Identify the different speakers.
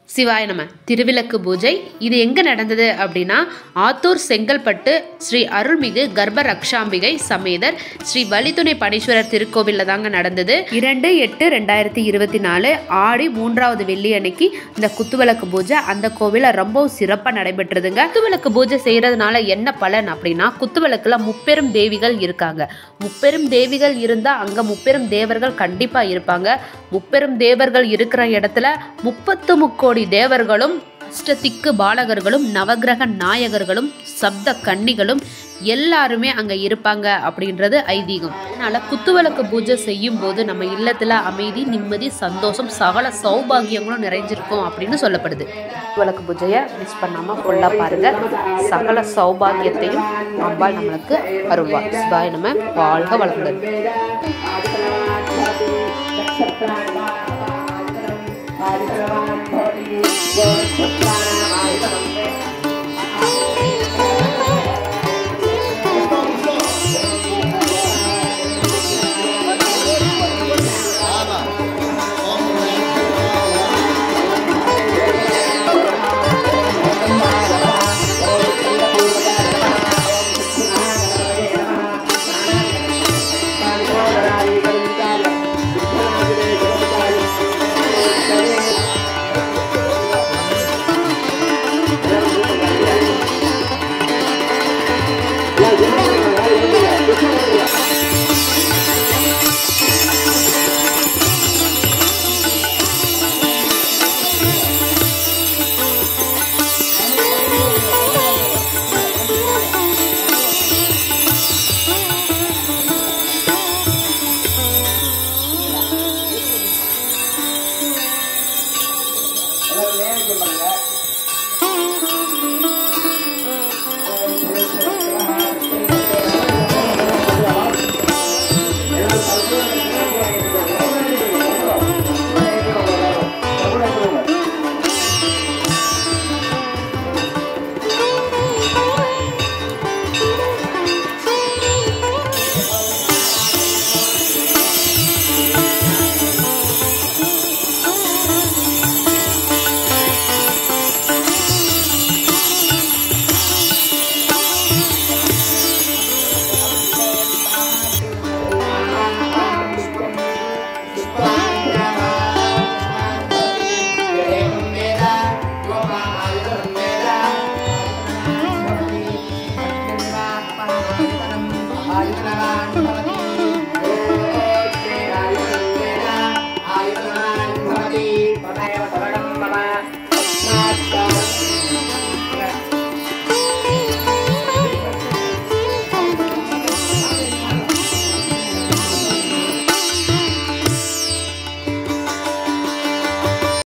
Speaker 1: சிவாய நம. திருவிளக்கு பூஜை இது எங்கே நடந்தது அப்படின்னா, ஆத்தூர் செங்கல்பட்டு ஸ்ரீ அருள்மிகு கர்ப்ப ரக்ஷாம்பிகை சமேதர் ஸ்ரீ வலித்துணை பனீஸ்வரர் திருக்கோவிலில் தாங்க நடந்தது. 2/8/2024 ஆடி 3வது வெள்ளி அன்னைக்கு இந்த குத்துவிளக்கு பூஜை அந்த கோவிலில் ரொம்ப சிறப்பாக நடைபெற்றதுங்க. குத்துவிளக்கு பூஜை செய்கிறதுனால என்ன பலன் அப்படின்னா, குத்துவிளக்குல முப்பெரும் தேவிகள் இருக்காங்க. முப்பெரும் தேவிகள் இருந்தால் அங்கே முப்பெரும் தேவர்கள் கண்டிப்பாக இருப்பாங்க. முப்பெரும் தேவர்கள் இருக்கிற இடத்துல 33 தேவர்களும் அஷ்டதிக்கு பாலகர்களும் நவகிரக நாயகர்களும் சப்த கன்னிகளும் எல்லாருமே அங்க இருப்பாங்க அப்படின்றது ஐதீகம். அதனால குத்துவிளக்கு பூஜை செய்யும் போது நம்ம இல்லத்துல அமைதி, நிம்மதி, சந்தோஷம், சகல சௌபாகியங்களும் நிறைஞ்சிருக்கும் அப்படின்னு சொல்லப்படுது. குத்துவிளக்கு பூஜையை மிஸ் பண்ணாம ஃபுல்லா பாருங்க. சகல சௌபாகியத்தையும் அம்பாள் நம்மளுக்கு அருள்வா. சிவாய நம. வாழ்க வளர்ந்தது.
Speaker 2: பண்ணுங்க.